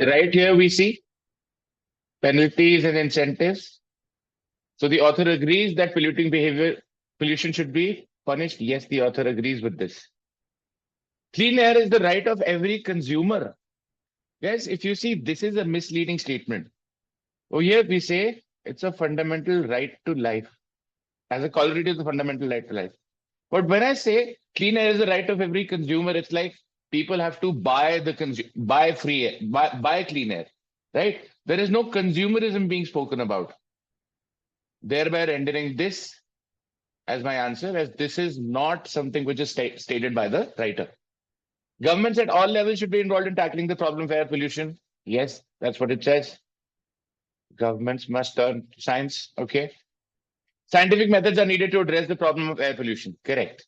Right here we see penalties and incentives. So the author agrees that pollution should be punished. Yes, the author agrees with this. Clean air is the right of every consumer. Guys, if you see, this is a misleading statement. Oh, here we say it's a fundamental right to life. As a corollary to the fundamental right to life. But when I say clean air is the right of every consumer, it's like people have to buy free air, buy clean air, right? There is no consumerism being spoken about, thereby rendering this as my answer, as this is not something which is stated by the writer. Governments at all levels should be involved in tackling the problem of air pollution. Yes, that's what it says. Governments must turn to science. Okay. Scientific methods are needed to address the problem of air pollution. Correct.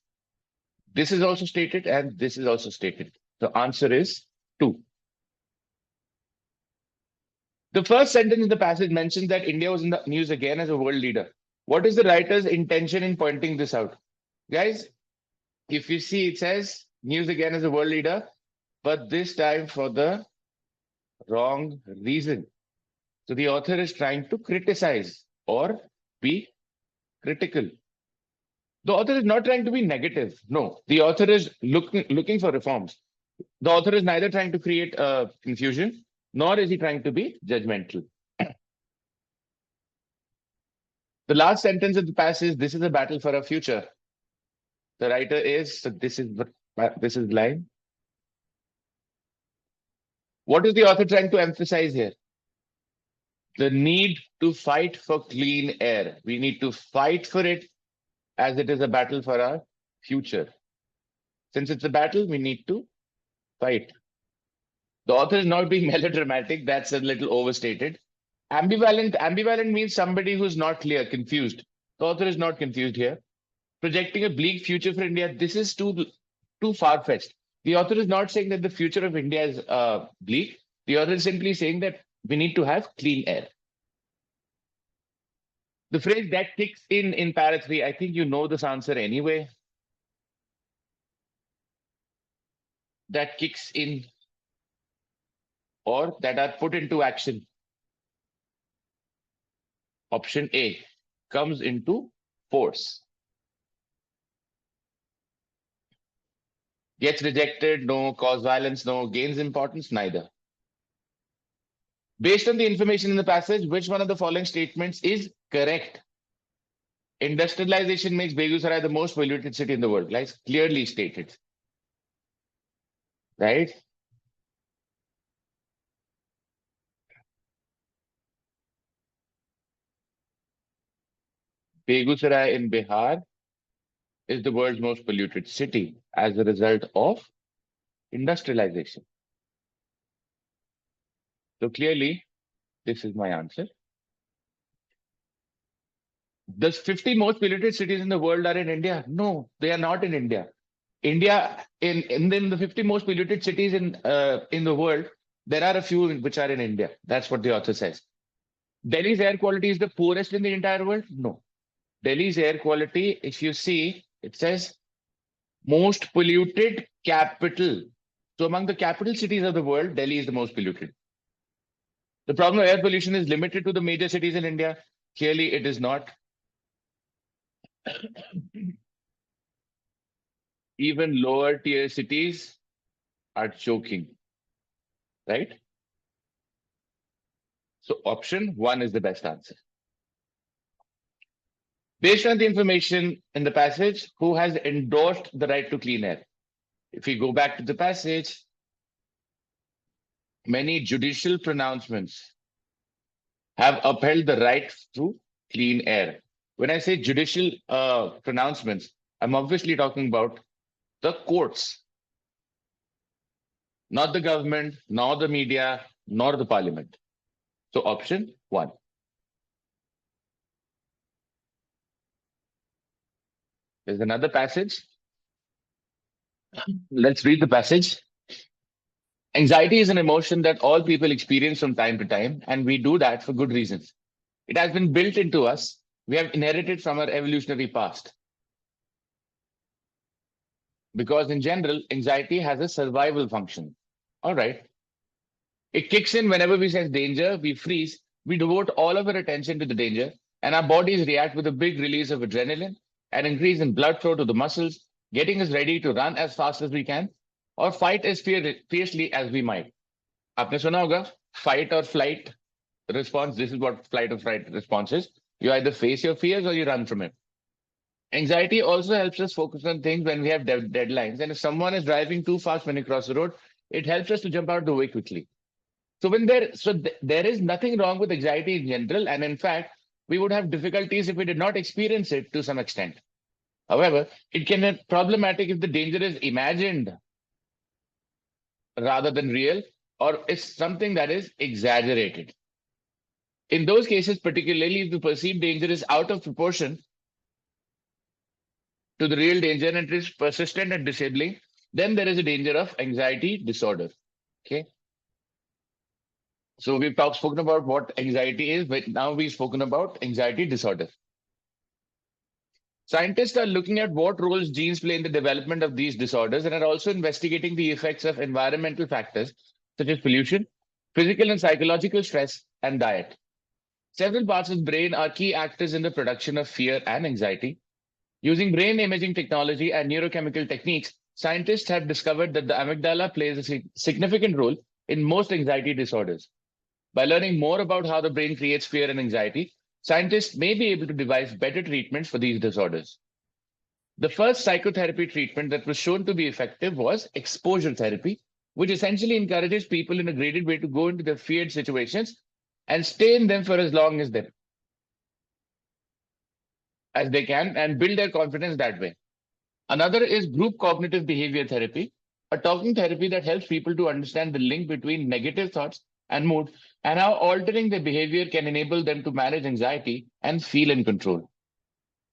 This is also stated and this is also stated. The answer is 2. The first sentence in the passage mentions that India was in the news again as a world leader. What is the writer's intention in pointing this out? Guys, if you see, it says news again as a world leader, but this time for the wrong reason. So the author is trying to criticize or be critical. The author is not trying to be negative. No, the author is looking for reforms. The author is neither trying to create confusion, nor is he trying to be judgmental. The last sentence of the passage, this is a battle for our future. The writer is, so this is line. What is the author trying to emphasize here? The need to fight for clean air. We need to fight for it as it is a battle for our future. Since it's a battle, we need to fight. The author is not being melodramatic. That's a little overstated. Ambivalent means somebody who's not clear, confused. The author is not confused here. Projecting a bleak future for India, this is too far-fetched. The author is not saying that the future of India is bleak. The author is simply saying that we need to have clean air. The phrase that kicks in para 3, I think you know this answer anyway. That kicks in or that are put into action. Option A comes into force. Gets rejected, no. Cause violence, no. Gains importance, neither. Based on the information in the passage, which one of the following statements is correct? Industrialization makes Begusarai the most polluted city in the world. Like clearly stated. Right? Begusarai in Bihar is the world's most polluted city as a result of industrialization. So clearly, this is my answer. The 50 most polluted cities in the world are in India. No, they are not in India. India, in the 50 most polluted cities in the world, there are a few which are in India. That's what the author says. Delhi's air quality is the poorest in the entire world? No. Delhi's air quality, if you see, it says most polluted capital. So among the capital cities of the world, Delhi is the most polluted. The problem of air pollution is limited to the major cities in India. Clearly, it is not. Even lower tier cities are choking, right? So option 1 is the best answer. Based on the information in the passage, who has endorsed the right to clean air? If we go back to the passage, many judicial pronouncements have upheld the right to clean air. When I say judicial pronouncements, I'm obviously talking about the courts, not the government, nor the media, nor the parliament. So option 1. There's another passage. Let's read the passage. Anxiety is an emotion that all people experience from time to time, and we do that for good reasons. It has been built into us. We have inherited from our evolutionary past. Because in general, anxiety has a survival function. All right. It kicks in whenever we sense danger, we freeze, we devote all of our attention to the danger, and our bodies react with a big release of adrenaline, an increase in blood flow to the muscles, getting us ready to run as fast as we can or fight as fiercely as we might. आपने सुना होगा fight or flight response. This is what flight or fright response is. You either face your fears or you run from it. Anxiety also helps us focus on things when we have deadlines. And if someone is driving too fast when you cross the road, it helps us to jump out the way quickly. So there is nothing wrong with anxiety in general, and in fact, we would have difficulties if we did not experience it to some extent. However, it can be problematic if the danger is imagined rather than real, or is something that is exaggerated. In those cases, particularly if the perceived danger is out of proportion to the real danger and it is persistent and disabling, then there is a danger of anxiety disorder. Okay. So we've spoken about what anxiety is, but now we've spoken about anxiety disorder. Scientists are looking at what roles genes play in the development of these disorders and are also investigating the effects of environmental factors such as pollution, physical and psychological stress, and diet. Several parts of the brain are key actors in the production of fear and anxiety. Using brain imaging technology and neurochemical techniques, scientists have discovered that the amygdala plays a significant role in most anxiety disorders. By learning more about how the brain creates fear and anxiety, scientists may be able to devise better treatments for these disorders. The first psychotherapy treatment that was shown to be effective was exposure therapy, which essentially encourages people in a graded way to go into their feared situations and stay in them for as long as they can and build their confidence that way. Another is group cognitive behavior therapy, a talking therapy that helps people to understand the link between negative thoughts and mood and how altering their behavior can enable them to manage anxiety and feel in control.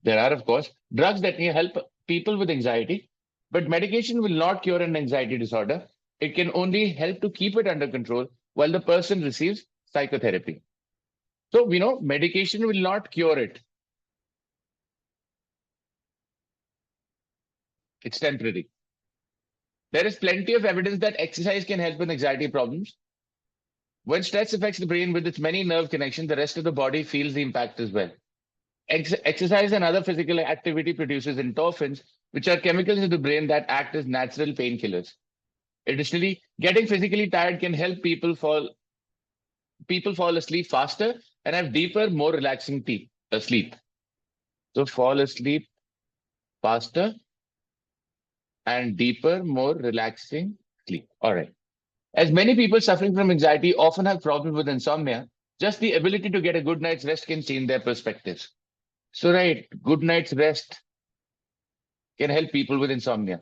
There are, of course, drugs that may help people with anxiety, but medication will not cure an anxiety disorder. It can only help to keep it under control while the person receives psychotherapy. So we know medication will not cure it. It's temporary. There is plenty of evidence that exercise can help with anxiety problems. When stress affects the brain with its many nerve connections, the rest of the body feels the impact as well. Exercise and other physical activity produces endorphins, which are chemicals in the brain that act as natural painkillers. Additionally, getting physically tired can help people fall asleep faster and have deeper, more relaxing sleep. So fall asleep faster and deeper, more relaxing sleep. All right. As many people suffering from anxiety often have problems with insomnia, just the ability to get a good night's rest can change their perspectives. So, right, good night's rest can help people with insomnia.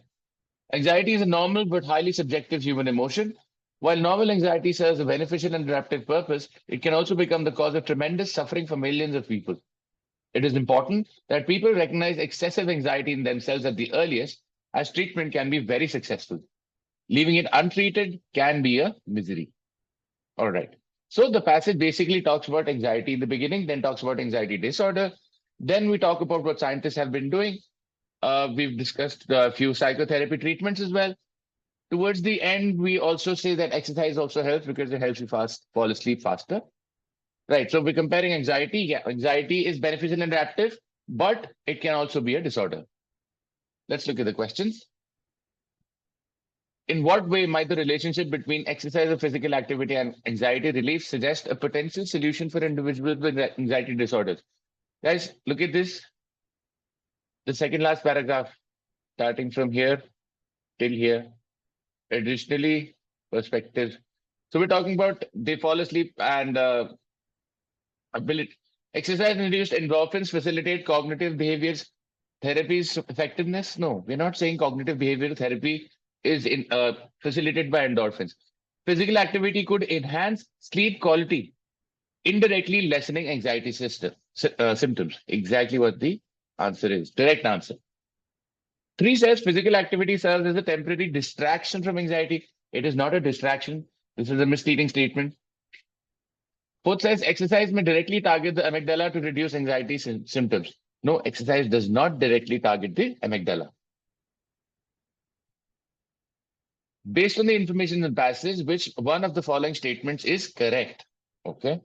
Anxiety is a normal but highly subjective human emotion. While normal anxiety serves a beneficial and adaptive purpose, it can also become the cause of tremendous suffering for millions of people. It is important that people recognize excessive anxiety in themselves at the earliest, as treatment can be very successful. Leaving it untreated can be a misery. All right. So the passage basically talks about anxiety in the beginning, then talks about anxiety disorder. Then we talk about what scientists have been doing. We've discussed a few psychotherapy treatments as well. Towards the end, we also say that exercise also helps because it helps you fall asleep faster. Right. So we're comparing anxiety. Yeah, anxiety is beneficial and adaptive, but it can also be a disorder. Let's look at the questions. In what way might the relationship between exercise or physical activity and anxiety relief suggest a potential solution for individuals with anxiety disorders? Guys, look at this. The second last paragraph, starting from here till here. Additionally, perspective. So we're talking about they fall asleep and ability. Exercise induced endorphins facilitate cognitive behaviors therapy's effectiveness. No, we're not saying cognitive behavioral therapy is facilitated by endorphins. Physical activity could enhance sleep quality, indirectly lessening anxiety symptoms. Exactly what the answer is. Direct answer. 3 says physical activity serves as a temporary distraction from anxiety. It is not a distraction. This is a misleading statement. 4 says exercise may directly target the amygdala to reduce anxiety symptoms. No, exercise does not directly target the amygdala. Based on the information in the passage, which one of the following statements is correct? Okay.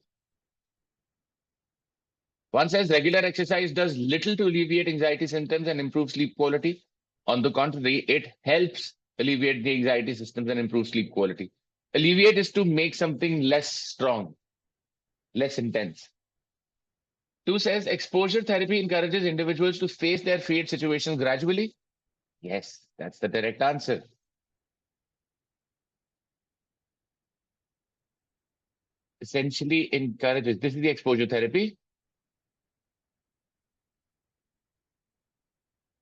One says regular exercise does little to alleviate anxiety symptoms and improve sleep quality. On the contrary, it helps alleviate the anxiety symptoms and improve sleep quality. Alleviate is to make something less strong, less intense. 2 says exposure therapy encourages individuals to face their feared situations gradually. Yes, that's the direct answer. Essentially encourages, this is the exposure therapy,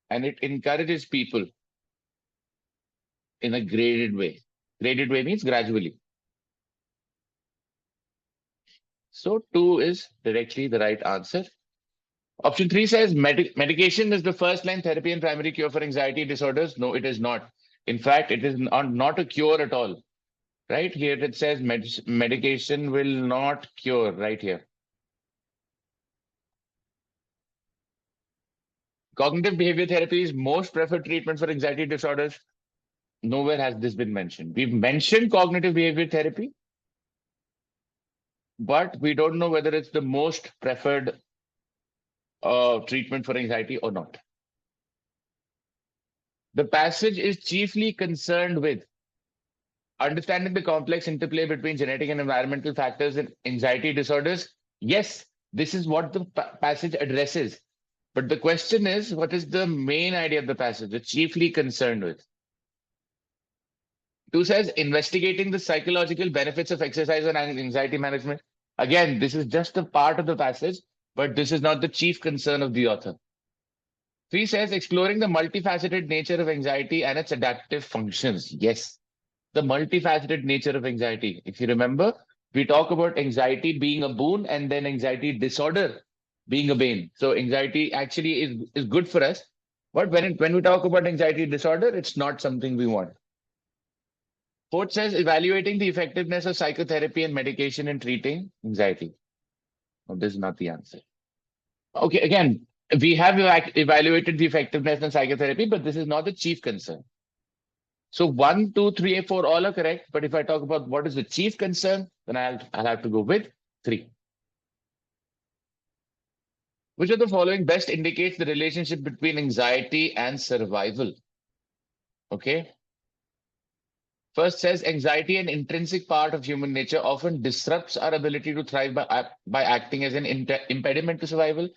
and it encourages people in a graded way. Graded way means gradually. So 2 is directly the right answer. Option 3 says medication is the first line therapy and primary cure for anxiety disorders. No, it is not. In fact, it is not a cure at all. Right here, it says medication will not cure right here. Cognitive behavior therapy is most preferred treatment for anxiety disorders. Nowhere has this been mentioned. We've mentioned cognitive behavior therapy, but we don't know whether it's the most preferred treatment for anxiety or not. The passage is chiefly concerned with understanding the complex interplay between genetic and environmental factors in anxiety disorders. Yes, this is what the passage addresses. But the question is, what is the main idea of the passage? It's chiefly concerned with. 2 says investigating the psychological benefits of exercise and anxiety management. Again, this is just a part of the passage, but this is not the chief concern of the author. 3 says exploring the multifaceted nature of anxiety and its adaptive functions. Yes, the multifaceted nature of anxiety. If you remember, we talk about anxiety being a boon and then anxiety disorder being a bane. So anxiety actually is good for us. But when we talk about anxiety disorder, it's not something we want. 4 says evaluating the effectiveness of psychotherapy and medication in treating anxiety. No, this is not the answer. Okay, again, we have evaluated the effectiveness of psychotherapy, but this is not the chief concern. So 1, 2, 3, and 4 all are correct. But if I talk about what is the chief concern, then I'll have to go with 3. Which of the following best indicates the relationship between anxiety and survival? Okay. First says anxiety, an intrinsic part of human nature, often disrupts our ability to thrive by acting as an impediment to survival.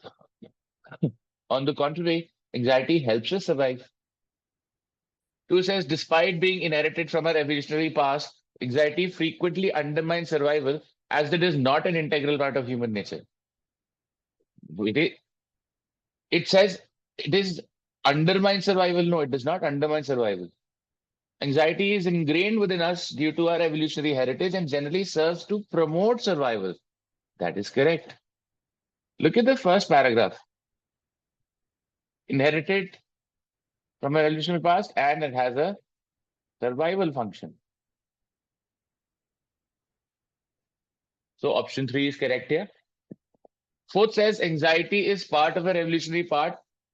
On the contrary, anxiety helps us survive. 2 says, despite being inherited from our evolutionary past, anxiety frequently undermines survival as it is not an integral part of human nature. It says it is undermine survival. No, it does not undermine survival. Anxiety is ingrained within us due to our evolutionary heritage and generally serves to promote survival. That is correct. Look at the first paragraph. Inherited from an evolutionary past and it has a survival function. So option 3 is correct here. 4th says anxiety is part of our evolutionary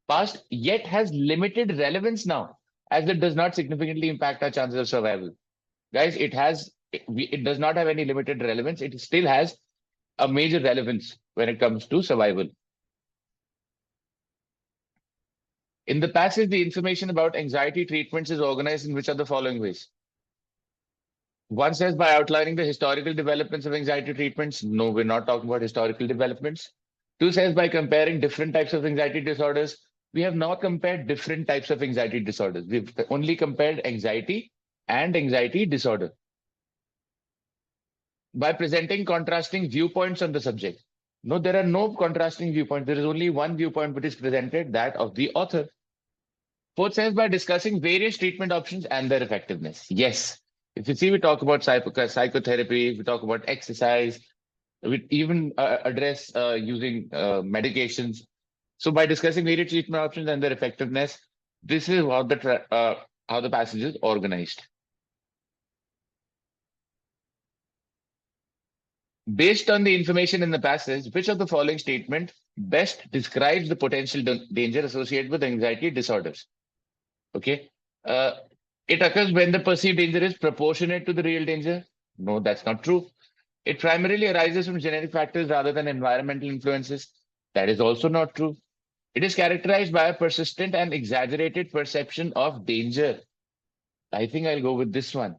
past, yet has limited relevance now, as it does not significantly impact our chances of survival. Guys, it does not have any limited relevance. It still has a major relevance when it comes to survival. In the passage, the information about anxiety treatments is organized in which of the following ways? 1 says by outlining the historical developments of anxiety treatments. No, we're not talking about historical developments. 2 says by comparing different types of anxiety disorders. We have not compared different types of anxiety disorders. We've only compared anxiety and anxiety disorder. By presenting contrasting viewpoints on the subject. No, there are no contrasting viewpoints. There is only one viewpoint which is presented, that of the author. 4th says by discussing various treatment options and their effectiveness. Yes. If you see, we talk about psychotherapy, we talk about exercise, we even address using medications. So by discussing various treatment options and their effectiveness, this is how the passage is organized. Based on the information in the passage, which of the following statement best describes the potential danger associated with anxiety disorders? Okay. It occurs when the perceived danger is proportionate to the real danger. No, that's not true. It primarily arises from genetic factors rather than environmental influences. That is also not true. It is characterized by a persistent and exaggerated perception of danger. I think I'll go with this one.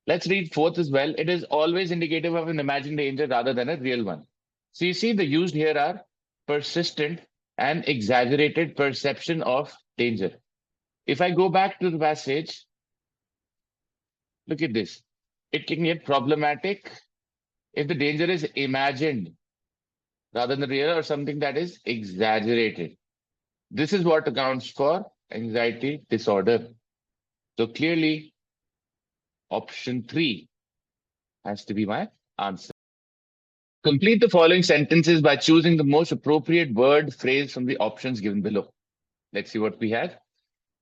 Let's read fourth as well. It is always indicative of an imagined danger rather than a real one. So you see the used here are persistent and exaggerated perception of danger. If I go back to the passage, look at this. It can get problematic if the danger is imagined rather than real or something that is exaggerated. This is what accounts for anxiety disorder. So clearly, option 3 has to be my answer. Complete the following sentences by choosing the most appropriate word phrase from the options given below. Let's see what we have.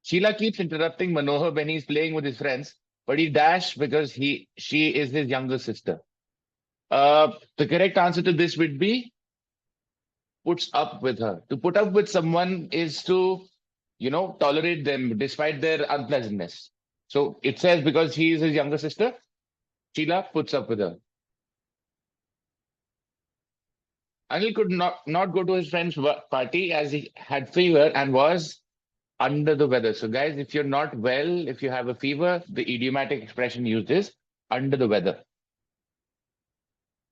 Sheila keeps interrupting Manohar when he's playing with his friends, but he dash because she is his younger sister. The correct answer to this would be puts up with her. To put up with someone is to, tolerate them despite their unpleasantness. So it says because he is his younger sister, Sheila puts up with her. Anil could not go to his friend's party as he had fever and was under the weather. So guys, if you're not well, if you have a fever, the idiomatic expression used is under the weather.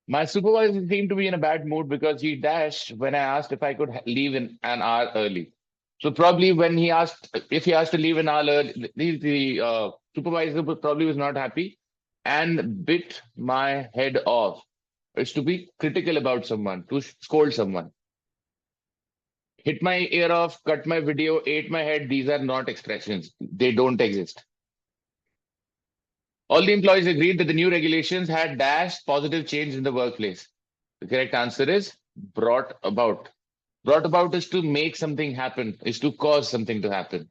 My supervisor seemed to be in a bad mood because he dashed when I asked if I could leave in an hour early. So probably when he asked if he asked to leave an hour early, the supervisor probably was not happy and bit my head off. It's to be critical about someone, to scold someone. Hit my ear off, cut my video, ate my head. These are not expressions. They don't exist. All the employees agreed that the new regulations had dashed positive change in the workplace. The correct answer is brought about. Brought about is to make something happen, is to cause something to happen.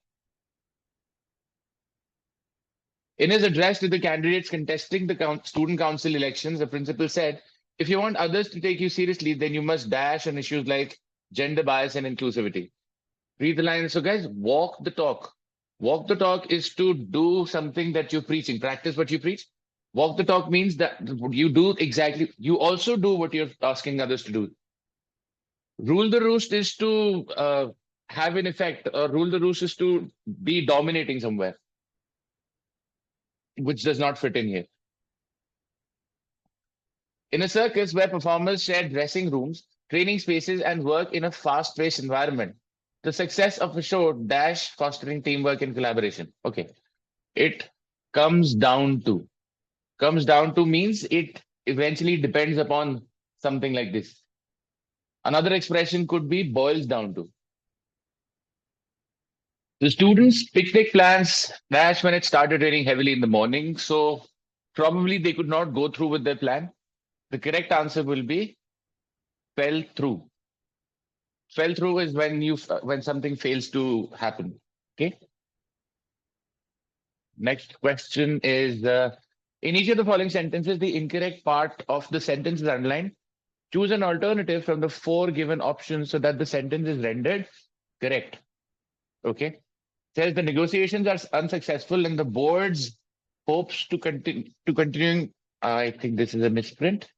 In his address to the candidates contesting the student council elections, the principal said, if you want others to take you seriously, then you must dash on issues like gender bias and inclusivity. Read the line. So guys, walk the talk. Walk the talk is to do something that you're preaching, practice what you preach. Walk the talk means that you do exactly, you also do what you're asking others to do. Rule the roost is to have an effect, or rule the roost is to be dominating somewhere, which does not fit in here. In a circus where performers share dressing rooms, training spaces, and work in a fast-paced environment, the success of a show dash fostering teamwork and collaboration. Okay, it comes down to. Comes down to means it eventually depends upon something like this. Another expression could be boils down to. The students' picnic plans dash when it started raining heavily in the morning, so probably they could not go through with their plan. The correct answer will be fell through. Fell through is when something fails to happen. Okay. Next question is in each of the following sentences, the incorrect part of the sentence is underlined. Choose an alternative from the 4 given options so that the sentence is rendered correct. Okay. Says the negotiations are unsuccessful and the board's hopes to continuing. I think this is a misprint.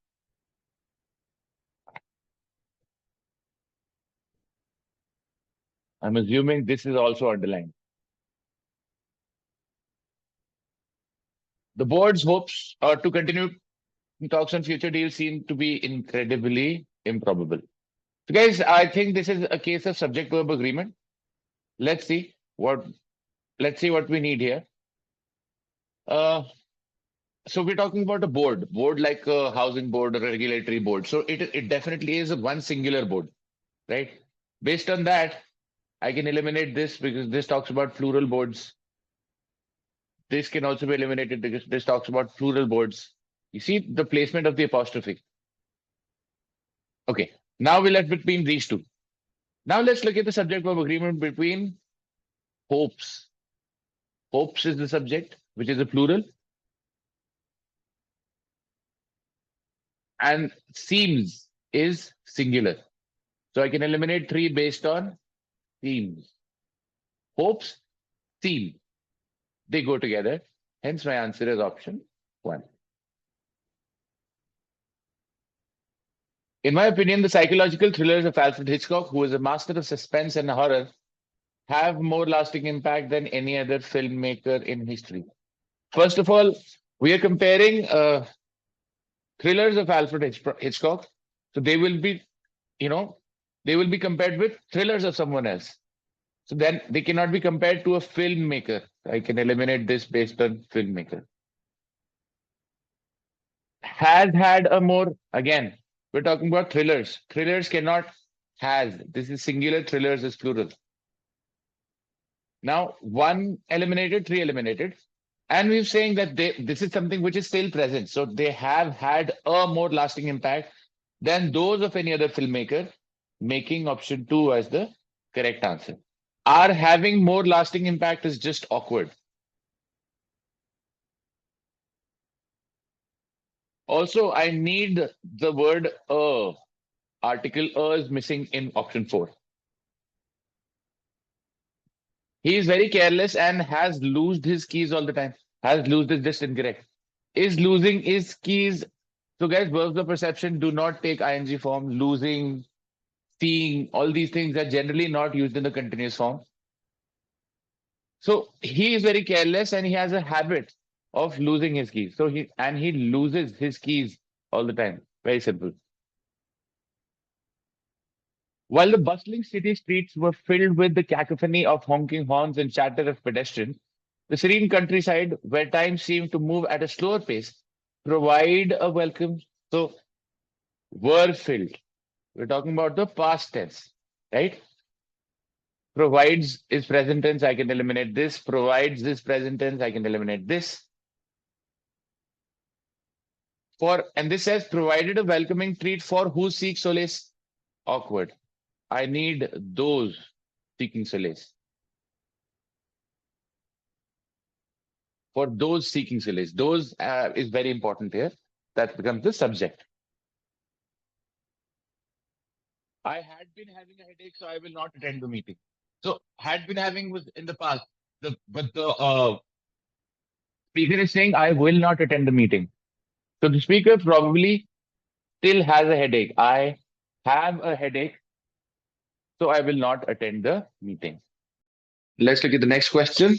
I'm assuming this is also underlined. The board's hopes to continue talks on future deals seem to be incredibly improbable. So guys, I think this is a case of subject verb agreement. Let's see what we need here. So we're talking about a board like a housing board or a regulatory board. So it definitely is a one singular board, right? Based on that, I can eliminate this because this talks about plural boards. This can also be eliminated because this talks about plural boards. You see the placement of the apostrophe. Okay, now we're left between these two. Now let's look at the subject verb agreement between hopes. Hopes is the subject, which is a plural. And seems is singular. So I can eliminate 3 based on seems. Hopes, seem. They go together. Hence, my answer is option 1. In my opinion, the psychological thrillers of Alfred Hitchcock, who is a master of suspense and horror, have more lasting impact than any other filmmaker in history. First of all, we are comparing thrillers of Alfred Hitchcock. So they will be, you know, they will be compared with thrillers of someone else. So then they cannot be compared to a filmmaker. I can eliminate this based on filmmaker. Has had a more, again, we're talking about thrillers. Thrillers cannot has. This is singular, thrillers is plural. Now, 1 eliminated, 3 eliminated. And we're saying that this is something which is still present. So they have had a more lasting impact than those of any other filmmaker, making option 2 as the correct answer. Are having more lasting impact is just awkward. Also, I need the word article is missing in option 4. He is very careless and has lost his keys all the time. Has lost is just incorrect. Is losing his keys. So guys, verbs of perception do not take ing form. Losing, seeing, all these things are generally not used in the continuous form. So he is very careless and he has a habit of losing his keys. So he loses his keys all the time. Very simple. While the bustling city streets were filled with the cacophony of honking horns and chatter of pedestrians, the serene countryside, where time seemed to move at a slower pace, provide a welcome. So, were filled. We're talking about the past tense, right? Provides is present tense, I can eliminate this. Provides is present tense, I can eliminate this. And this says provided a welcoming treat for who seeks solace. Awkward. I need those seeking solace. For those seeking solace. Those is very important here. That becomes the subject. I had been having a headache, so I will not attend the meeting. So had been having was in the past. But the speaker is saying I will not attend the meeting. So the speaker probably still has a headache. I have a headache, so I will not attend the meeting. Let's look at the next question.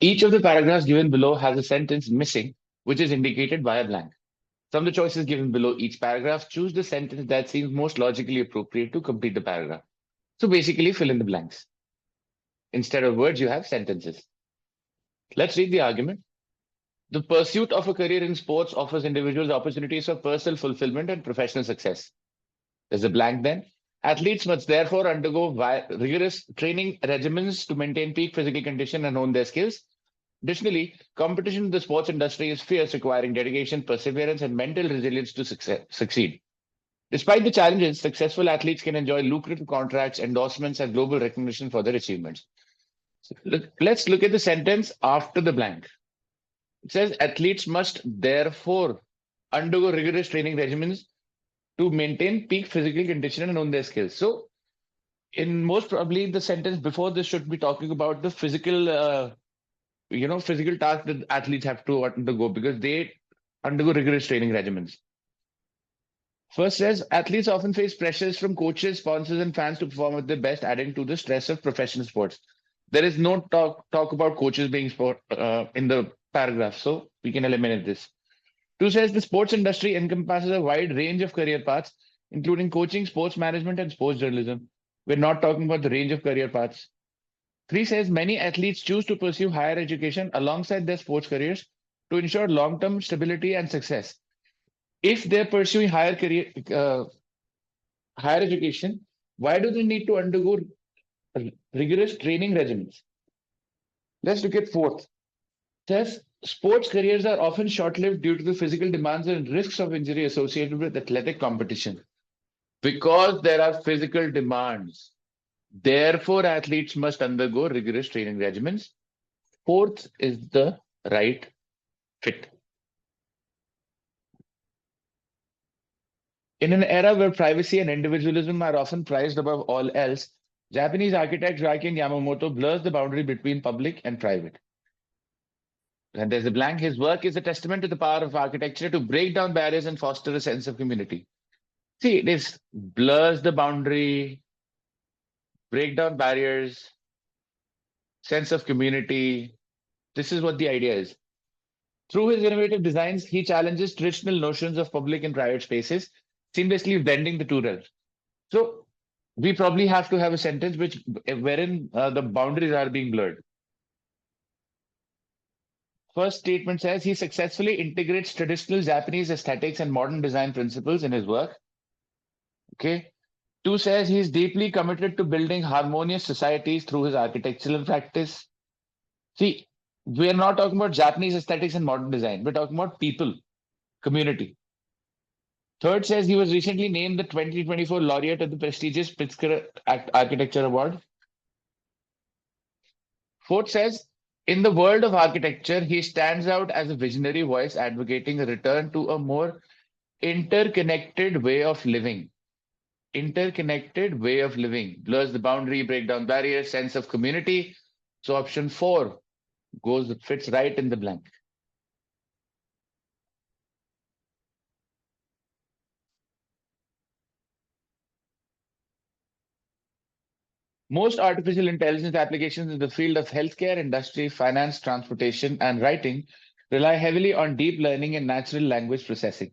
Each of the paragraphs given below has a sentence missing, which is indicated by a blank. From the choices given below each paragraph, choose the sentence that seems most logically appropriate to complete the paragraph. So basically, fill in the blanks. Instead of words, you have sentences. Let's read the argument. The pursuit of a career in sports offers individuals opportunities for personal fulfillment and professional success. There's a blank then. Athletes must therefore undergo rigorous training regimens to maintain peak physical condition and hone their skills. Additionally, competition in the sports industry is fierce, requiring dedication, perseverance, and mental resilience to succeed. Despite the challenges, successful athletes can enjoy lucrative contracts, endorsements, and global recognition for their achievements. So let's look at the sentence after the blank. It says athletes must therefore undergo rigorous training regimens to maintain peak physical condition and hone their skills. So, in most probably the sentence before this should be talking about the physical physical tasks that athletes have to undergo because they undergo rigorous training regimens. First says athletes often face pressures from coaches, sponsors, and fans to perform at their best, adding to the stress of professional sports. There is no talk about coaches being in the paragraph, so we can eliminate this. 2 says the sports industry encompasses a wide range of career paths, including coaching, sports management, and sports journalism. We're not talking about the range of career paths. 3 says many athletes choose to pursue higher education alongside their sports careers to ensure long-term stability and success. If they're pursuing higher education, why do they need to undergo rigorous training regimens? Let's look at 4th. Says sports careers are often short-lived due to the physical demands and risks of injury associated with athletic competition. Because there are physical demands, therefore athletes must undergo rigorous training regimens. 4th is the right fit. In an era where privacy and individualism are often prized above all else, Japanese architect Raikien Yamamoto blurs the boundary between public and private. And there's a blank. His work is a testament to the power of architecture to break down barriers and foster a sense of community. See, this blurs the boundary, break down barriers, sense of community. This is what the idea is. Through his innovative designs, he challenges traditional notions of public and private spaces, seamlessly blending the two realms. So we probably have to have a sentence wherein the boundaries are being blurred. First statement says he successfully integrates traditional Japanese aesthetics and modern design principles in his work. Okay. Two says he's deeply committed to building harmonious societies through his architectural practice. See, we're not talking about Japanese aesthetics and modern design. We're talking about people, community. Third says he was recently named the 2024 laureate of the prestigious Pritzker Architecture Award. Fourth says, in the world of architecture, he stands out as a visionary voice advocating a return to a more interconnected way of living. Interconnected way of living blurs the boundary, break down barriers, sense of community. So option 4 fits right in the blank. Most artificial intelligence applications in the field of healthcare, industry, finance, transportation, and writing rely heavily on deep learning and natural language processing.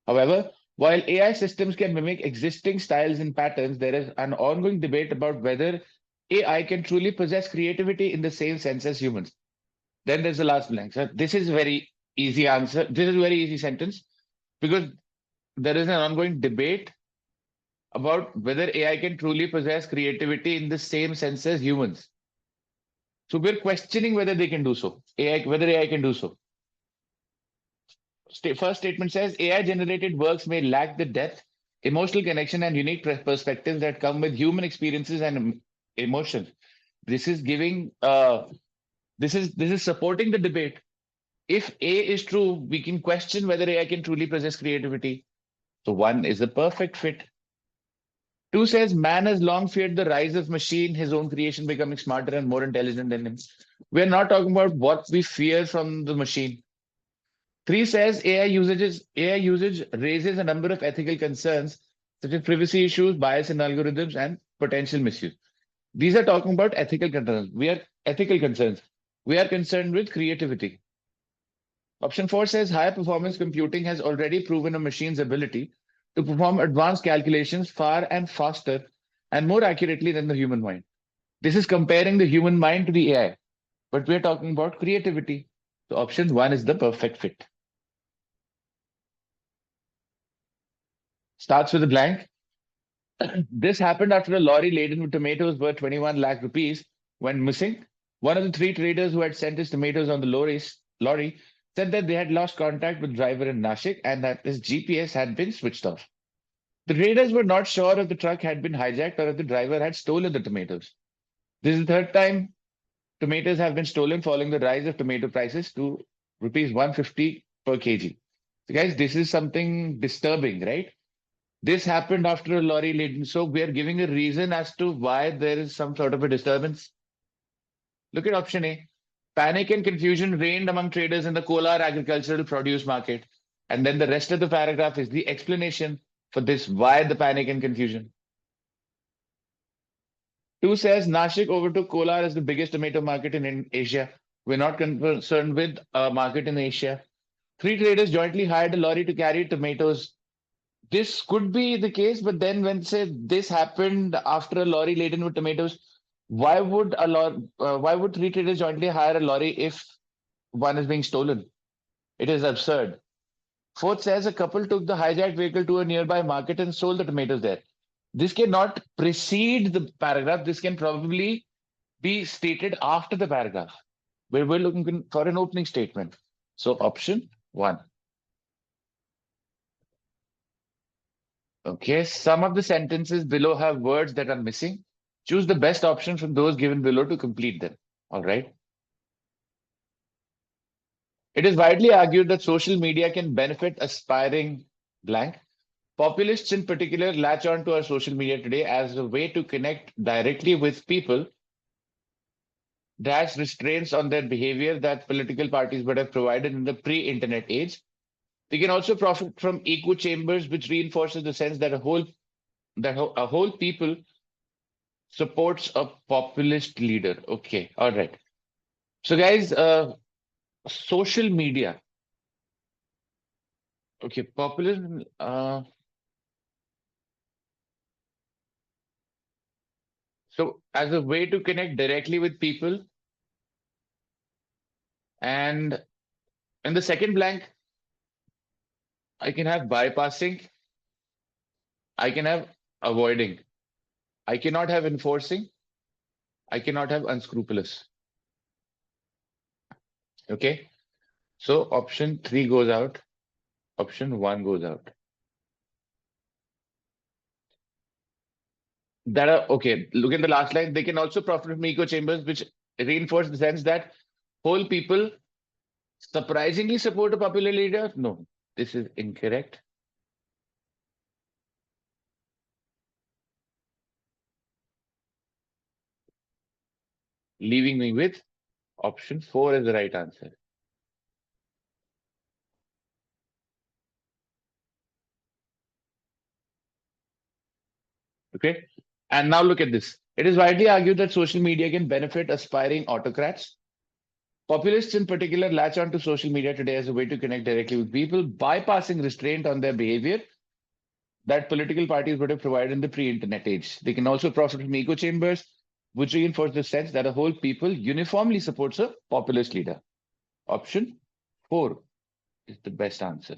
However, while AI systems can mimic existing styles and patterns, there is an ongoing debate about whether AI can truly possess creativity in the same sense as humans. Then there's the last blank. So this is very easy answer. This is a very easy sentence because there is an ongoing debate about whether AI can truly possess creativity in the same sense as humans. So we're questioning whether they can do so. Whether AI can do so. First statement says AI generated works may lack the depth, emotional connection, and unique perspectives that come with human experiences and emotions. This is giving this is supporting the debate. If A is true, we can question whether AI can truly possess creativity. So 1 is a perfect fit. 2 says man has long feared the rise of machine, his own creation becoming smarter and more intelligent than him. We're not talking about what we fear from the machine. 3 says AI usage raises a number of ethical concerns such as privacy issues, bias in algorithms, and potential misuse. These are talking about ethical concerns. We are concerned with creativity. Option 4 says high performance computing has already proven a machine's ability to perform advanced calculations far and faster and more accurately than the human mind. This is comparing the human mind to the AI, but we're talking about creativity. So option 1 is the perfect fit. Starts with a blank. This happened after a lorry laden with tomatoes worth 21 lakh rupees went missing. One of the 3 traders who had sent his tomatoes on the lorry said that they had lost contact with driver in Nashik and that his GPS had been switched off. The traders were not sure if the truck had been hijacked or if the driver had stolen the tomatoes. This is the third time tomatoes have been stolen following the rise of tomato prices to rupees 150 per kg. So guys, this is something disturbing, right? This happened after a lorry laden. So we are giving a reason as to why there is some sort of a disturbance. Look at option A. Panic and confusion reigned among traders in the Kolar agricultural produce market. And then the rest of the paragraph is the explanation for this, why the panic and confusion. 2 says Nashik overtook Kolar as the biggest tomato market in Asia. We're not concerned with a market in Asia. 3 traders jointly hired a lorry to carry tomatoes. This could be the case, but then when say this happened after a lorry laden with tomatoes, why would 3 traders jointly hire a lorry if one is being stolen? It is absurd. 4th says a couple took the hijacked vehicle to a nearby market and sold the tomatoes there. This cannot precede the paragraph. This can probably be stated after the paragraph, where we're looking for an opening statement. So option 1. Okay, some of the sentences below have words that are missing. Choose the best option from those given below to complete them. All right. It is widely argued that social media can benefit aspiring blank. Populists in particular latch on to our social media today as a way to connect directly with people dash restraints on their behavior that political parties would have provided in the pre-internet age. They can also profit from echo chambers, which reinforces the sense that a whole people supports a populist leader. Okay, all right. So, guys, social media. Okay, populism. So, as a way to connect directly with people, and in the second blank, I can have bypassing, I can have avoiding, I cannot have enforcing, I cannot have unscrupulous. Okay, so option 3 goes out, option 1 goes out. That are okay. Look at the last line. They can also profit from echo chambers, which reinforce the sense that whole people surprisingly support a popular leader. No, this is incorrect. Leaving me with option 4 is the right answer. Okay. And now look at this. It is widely argued that social media can benefit aspiring autocrats. Populists, in particular, latch onto social media today as a way to connect directly with people, bypassing restraint on their behavior that political parties would have provided in the pre-internet age. They can also profit from echo chambers, which reinforce the sense that a whole people uniformly supports a populist leader. Option 4 is the best answer.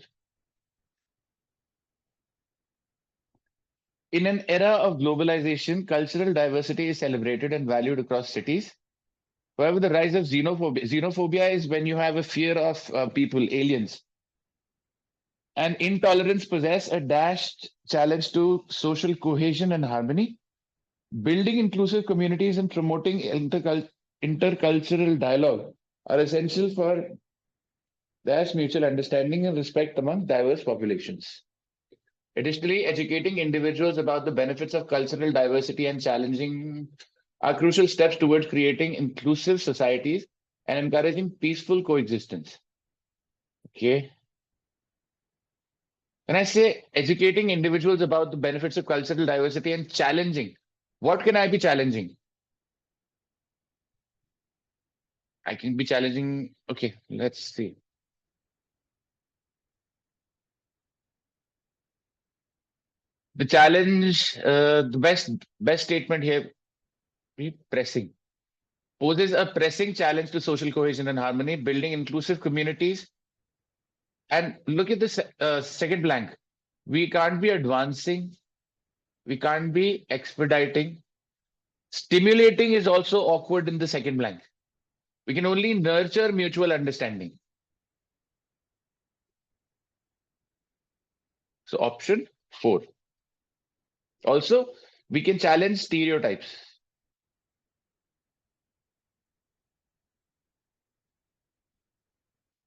In an era of globalization, cultural diversity is celebrated and valued across cities. However, the rise of xenophobia is when you have a fear of people, aliens, and intolerance possess a dashed challenge to social cohesion and harmony. Building inclusive communities and promoting intercultural dialogue are essential for dash mutual understanding and respect among diverse populations. Additionally, educating individuals about the benefits of cultural diversity and challenging are crucial steps towards creating inclusive societies and encouraging peaceful coexistence. Okay. When I say educating individuals about the benefits of cultural diversity and challenging, what can I be challenging? I can be challenging. Okay, let's see. The challenge, the best statement here, be pressing. Poses a pressing challenge to social cohesion and harmony, building inclusive communities. And look at the second blank. We can't be advancing. We can't be expediting. Stimulating is also awkward in the second blank. We can only nurture mutual understanding. So option 4. Also, we can challenge stereotypes.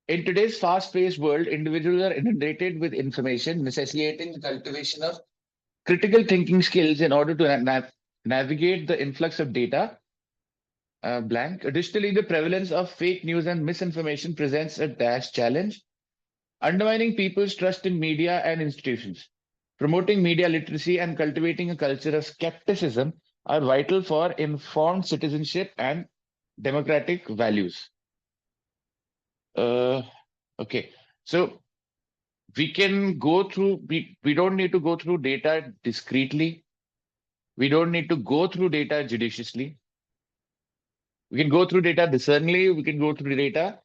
In today's fast-paced world, individuals are inundated with information, necessitating the cultivation of critical thinking skills in order to navigate the influx of data. Blank. Additionally, the prevalence of fake news and misinformation presents a dash challenge, undermining people's trust in media and institutions. Promoting media literacy and cultivating a culture of skepticism are vital for informed citizenship and democratic values. Uh, okay, so we can go through, we don't need to go through data discreetly. We don't need to go through data judiciously. We can go through data discerningly. We can go through data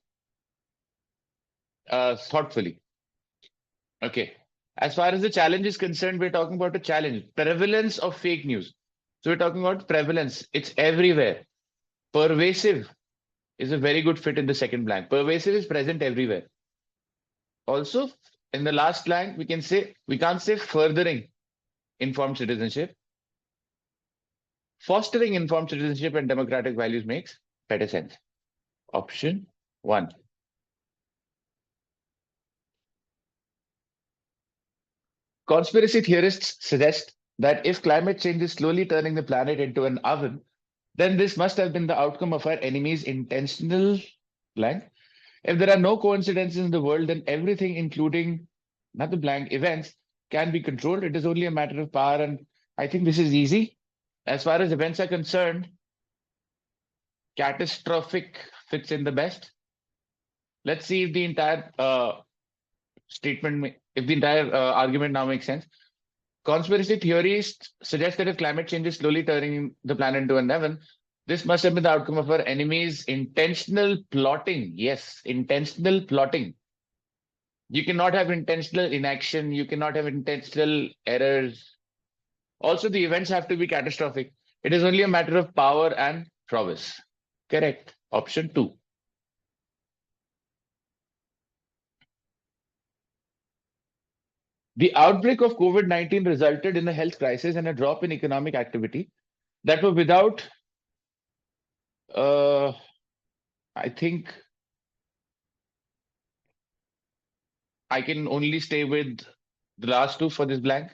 thoughtfully. Okay. As far as the challenge is concerned, we're talking about a challenge, prevalence of fake news. So we're talking about prevalence. It's everywhere. Pervasive is a very good fit in the second blank. Pervasive is present everywhere. Also, in the last blank, we can't say furthering informed citizenship. Fostering informed citizenship and democratic values makes better sense. Option 1. Conspiracy theorists suggest that if climate change is slowly turning the planet into an oven, then this must have been the outcome of our enemy's intentional blank. If there are no coincidences in the world, then everything, including not the blank events, can be controlled. It is only a matter of power, and I think this is easy. As far as events are concerned, catastrophic fits in the best. Let's see if the entire if the entire argument now makes sense. Conspiracy theories suggest that if climate change is slowly turning the planet into an oven, this must have been the outcome of our enemies' intentional plotting. Yes, intentional plotting. You cannot have intentional inaction. You cannot have intentional errors. Also, the events have to be catastrophic. It is only a matter of power and prowess. Correct. Option 2. The outbreak of COVID-19 resulted in a health crisis and a drop in economic activity that were without, I think I can only stay with the last two for this blank,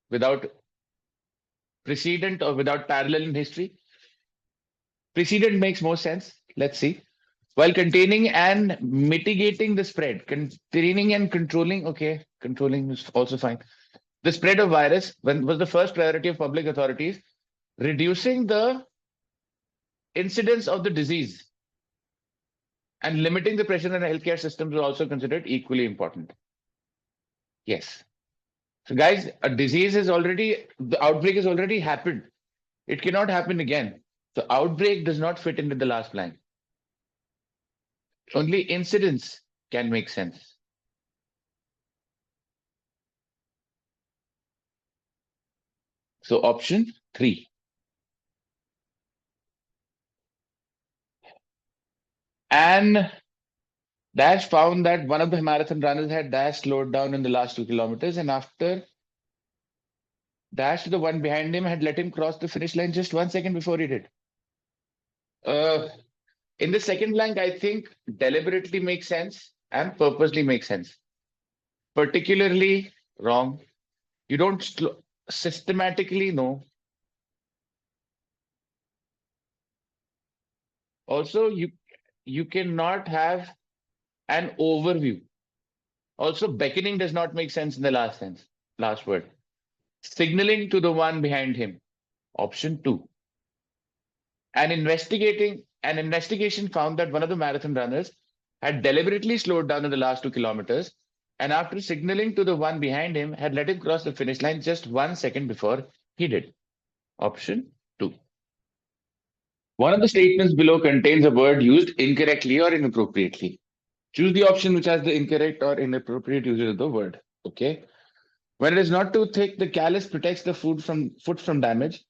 without precedent or without parallel in history. Precedent makes more sense. Let's see. While containing and mitigating the spread, containing and controlling, okay, controlling is also fine. The spread of virus was the first priority of public authorities. Reducing the incidence of the disease and limiting the pressure on the healthcare systems are also considered equally important. Yes. So guys, a disease is already, the outbreak has already happened. It cannot happen again. The outbreak does not fit into the last line. Only incidents can make sense. So option 3. And Dash found that one of the marathon runners had Dash slowed down in the last 2 kilometers, and after Dash, the one behind him had let him cross the finish line just 1 second before he did. In the second blank, I think deliberately makes sense and purposely makes sense. Particularly wrong. You don't systematically know. Also, you cannot have an overview. Also, beckoning does not make sense in the last word. Signaling to the one behind him. Option 2. An investigation found that one of the marathon runners had deliberately slowed down in the last 2 kilometers, and after signaling to the one behind him, had let him cross the finish line just 1 second before he did. Option 2. One of the statements below contains a word used incorrectly or inappropriately. Choose the option which has the incorrect or inappropriate usage of the word. Okay. When it is not too thick, the callus protects the foot from damage.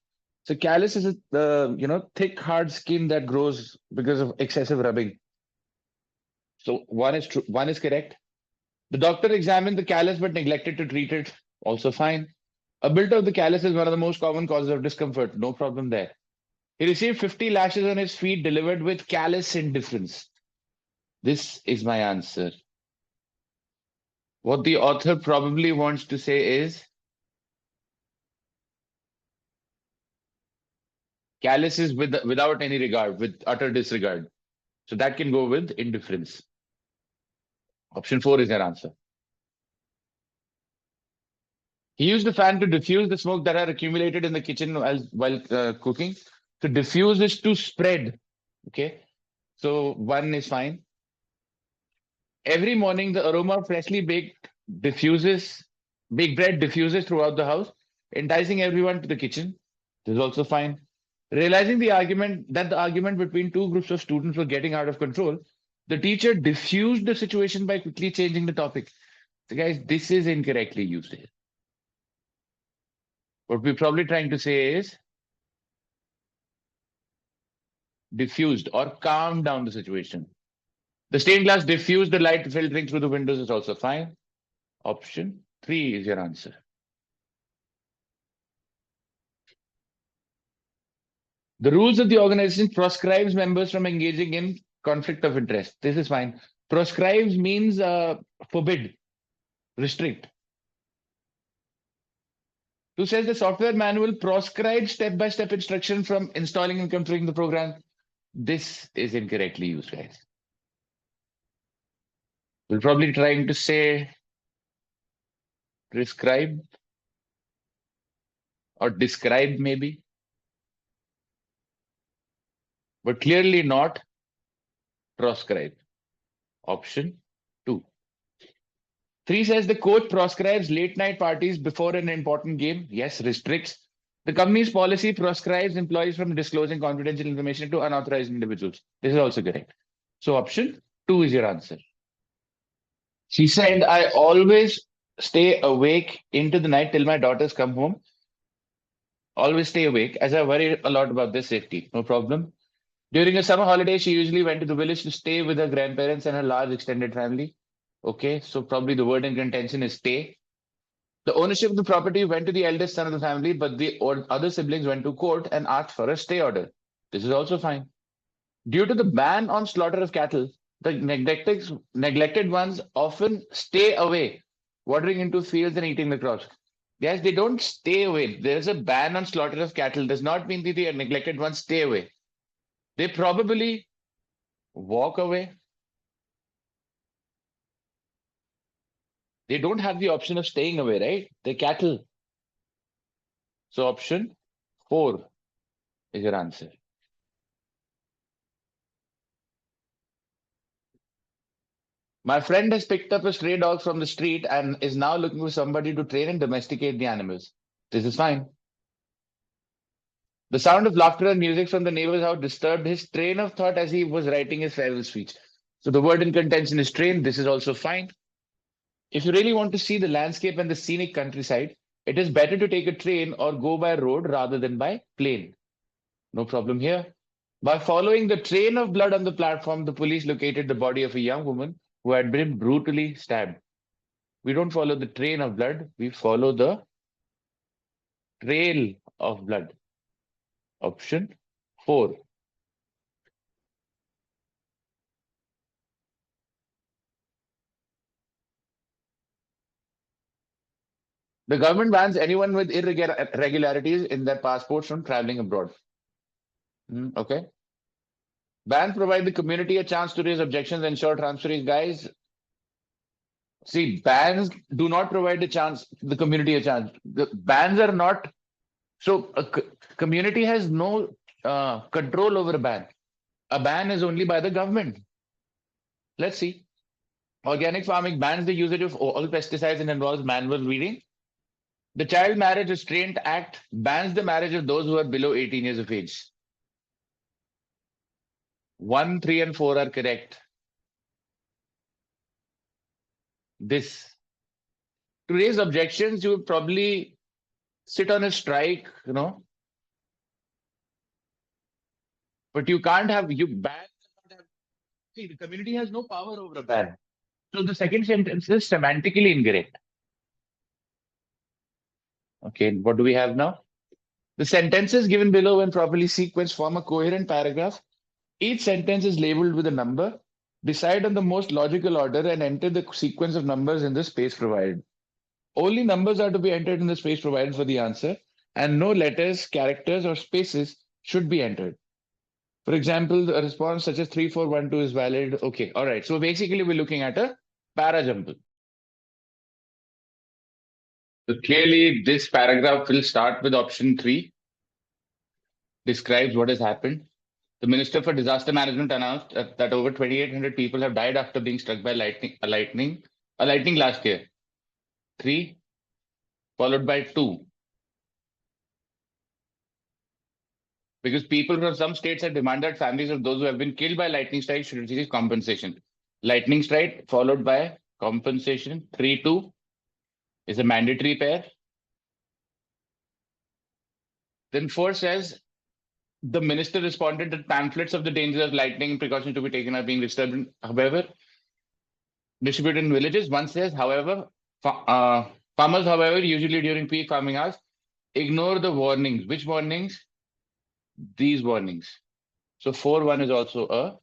So callus is the thick, hard skin that grows because of excessive rubbing. So one is true. One is correct. The doctor examined the callus but neglected to treat it. Also fine. A build of the callus is one of the most common causes of discomfort. No problem there. He received 50 lashes on his feet delivered with callous indifference. This is my answer. What the author probably wants to say is callous is without any regard, with utter disregard. So that can go with indifference. Option 4 is your answer. He used the fan to diffuse the smoke that had accumulated in the kitchen while cooking. To diffuse is to spread. Okay. So 1 is fine. Every morning, the aroma of freshly baked bread diffuses throughout the house, enticing everyone to the kitchen. This is also fine. Realizing the argument between two groups of students was getting out of control, the teacher diffused the situation by quickly changing the topic. So guys, this is incorrectly used here. What we're probably trying to say is diffused or calmed down the situation. The stained glass diffused the light filtering through the windows is also fine. Option 3 is your answer. The rules of the organization proscribes members from engaging in conflict of interest. This is fine. Proscribes means forbid, restrict. 2 says the software manual proscribes step-by-step instruction from installing and configuring the program. This is incorrectly used, guys. We're probably trying to say prescribe or describe maybe, but clearly not proscribe. Option 2. 3 says the coach proscribes late night parties before an important game. Yes, restricts. The company's policy proscribes employees from disclosing confidential information to unauthorized individuals. This is also correct. So option 2 is your answer. She said, I always stay awake into the night till my daughters come home. Always stay awake as I worry a lot about their safety. No problem. During a summer holiday, she usually went to the village to stay with her grandparents and her large extended family. Okay, so probably the word in contention is stay. The ownership of the property went to the eldest son of the family, but the other siblings went to court and asked for a stay order. This is also fine. Due to the ban on slaughter of cattle, the neglected ones often stay away, wandering into fields and eating the crops. Yes, they don't stay away. There's a ban on slaughter of cattle. Does not mean that the neglected ones stay away. They probably walk away. They don't have the option of staying away, right? They're cattle. So option 4 is your answer. My friend has picked up a stray dog from the street and is now looking for somebody to train and domesticate the animals. This is fine. The sound of laughter and music from the neighbor's house disturbed his train of thought as he was writing his farewell speech. So the word in contention is train. This is also fine. If you really want to see the landscape and the scenic countryside, it is better to take a train or go by road rather than by plane. No problem here. By following the train of blood on the platform, the police located the body of a young woman who had been brutally stabbed. We don't follow the train of blood, we follow the trail of blood. Option 4. The government bans anyone with irregularities in their passports from traveling abroad. Okay. Bans provide the community a chance to raise objections and ensure transparency. Guys, see, bans do not provide the community a chance. The bans are not. So a community has no control over a ban. A ban is only by the government. Let's see. Organic farming bans the usage of all pesticides and involves manual weeding. The Child Marriage Restraint Act bans the marriage of those who are below 18 years of age. 1, 3, and 4 are correct. This. To raise objections, you would probably sit on a strike, but you can't have, you ban. See, the community has no power over a ban. So the second sentence is semantically incorrect. Okay, what do we have now? The sentences given below, when properly sequenced, form a coherent paragraph. Each sentence is labeled with a number. Decide on the most logical order and enter the sequence of numbers in the space provided. Only numbers are to be entered in the space provided for the answer, and no letters, characters, or spaces should be entered. For example, a response such as 3412 is valid. Okay, all right. So basically, we're looking at a para jumble. So clearly, this paragraph will start with option 3, describes what has happened. The Minister for Disaster Management announced that over 2,800 people have died after being struck by a lightning last year. 3, followed by 2. Because people from some states have demanded families of those who have been killed by lightning strike should receive compensation. Lightning strike followed by compensation. 3-2 is a mandatory pair. Then 4 says the minister responded that pamphlets of the dangers of lightning and precautions to be taken are being distributed in villages. 1 says, however, farmers, however, usually during peak farming hours, ignore the warnings. Which warnings? These warnings. So 4-1 is also a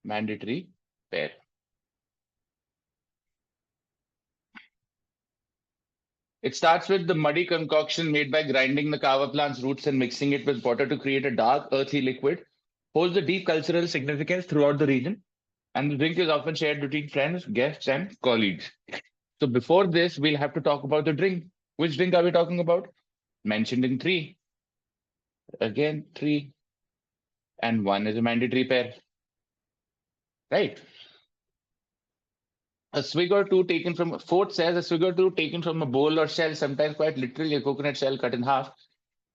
mandatory pair. It starts with the muddy concoction made by grinding the kava plant's roots and mixing it with water to create a dark, earthy liquid. Holds a deep cultural significance throughout the region, and the drink is often shared between friends, guests, and colleagues. So before this, we'll have to talk about the drink. Which drink are we talking about? Mentioned in three. Again, three. And one is a mandatory pair. Right? A swig or two taken from, fourth says a swig or two taken from a bowl or shell, sometimes quite literally a coconut shell cut in half,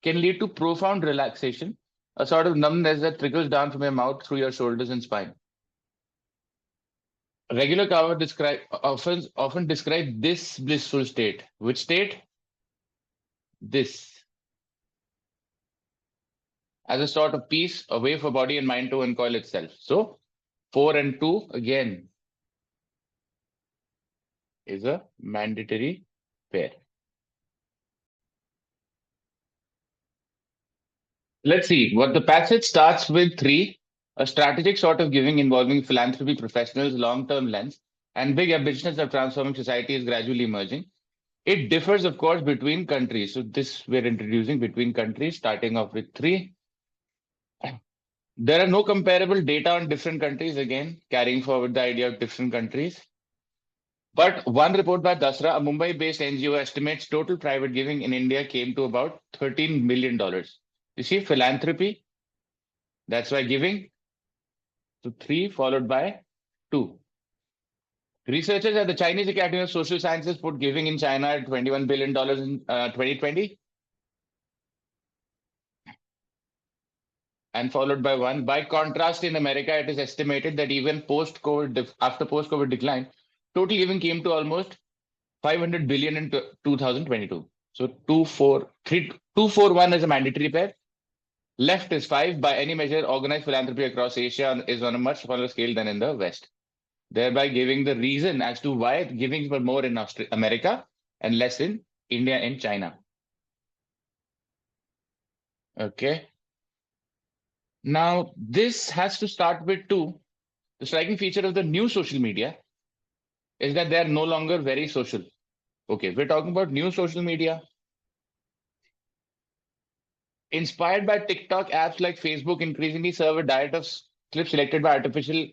can lead to profound relaxation, a sort of numbness that trickles down from your mouth through your shoulders and spine. Regular kava often describe this blissful state. Which state? This. As a sort of peace, a way for body and mind to uncoil itself. So 4 and 2 again is a mandatory pair. Let's see what the passage starts with 3, a strategic sort of giving involving philanthropy professionals, long-term lens, and big ambitions of transforming society is gradually emerging. It differs, of course, between countries. So this we're introducing between countries, starting off with 3. There are no comparable data on different countries, again, carrying forward the idea of different countries. But one report by Dasra, a Mumbai-based NGO, estimates total private giving in India came to about $13 million. You see, philanthropy, that's why giving. So 3 followed by 2. Researchers at the Chinese Academy of Social Sciences put giving in China at $21 billion in 2020. And followed by 1. By contrast, in America, it is estimated that even after post-COVID decline, total giving came to almost 500 billion in 2022. So 241 is a mandatory pair. Left is 5. By any measure, organized philanthropy across Asia is on a much smaller scale than in the West, thereby giving the reason as to why givings were more in America and less in India and China. Okay. Now, this has to start with 2. The striking feature of the new social media is that they are no longer very social. Okay, we're talking about new social media. Inspired by TikTok, apps like Facebook increasingly serve a diet of clips selected by artificial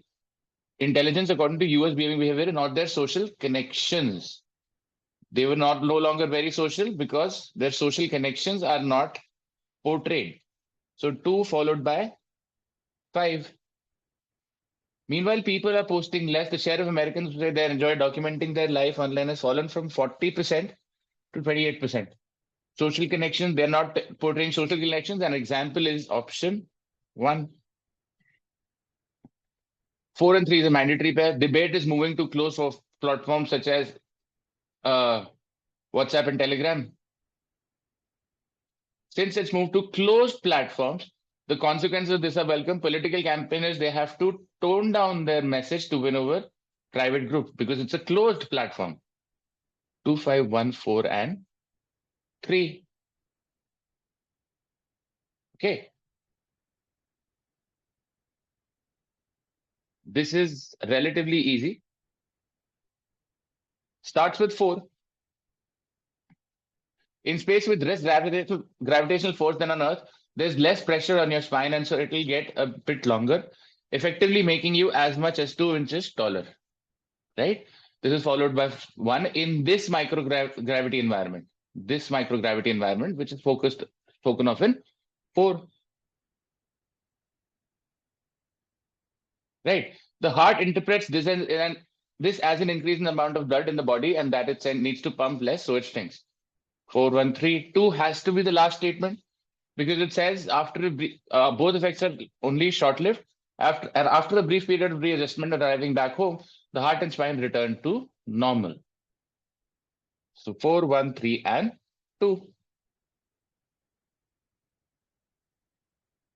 intelligence according to US behavior, not their social connections. They were no longer very social because their social connections are not portrayed. So 2 followed by 5. Meanwhile, people are posting less. The share of Americans who say they enjoy documenting their life online has fallen from 40% to 28%. Social connections, they're not portraying social connections. An example is option 1. 4 and 3 is a mandatory pair. Debate is moving to close of platforms such as WhatsApp and Telegram. Since it's moved to closed platforms, the consequences of this are welcome. Political campaigners, they have to tone down their message to win over private groups because it's a closed platform. 2, 5, 1, 4, and 3. Okay. This is relatively easy. Starts with 4. In space with less gravitational force than on Earth, there's less pressure on your spine, and so it will get a bit longer, effectively making you as much as 2 inches taller. Right? This is followed by 1 in this microgravity environment. This microgravity environment, which is spoken of in 4. Right? The heart interprets this as an increase in the amount of blood in the body, and that it needs to pump less, so it shrinks. 4, 1, 3, 2 has to be the last statement because it says after both effects are only short-lived. After a brief period of readjustment and arriving back home, the heart and spine return to normal. So 4, 1, 3, and 2.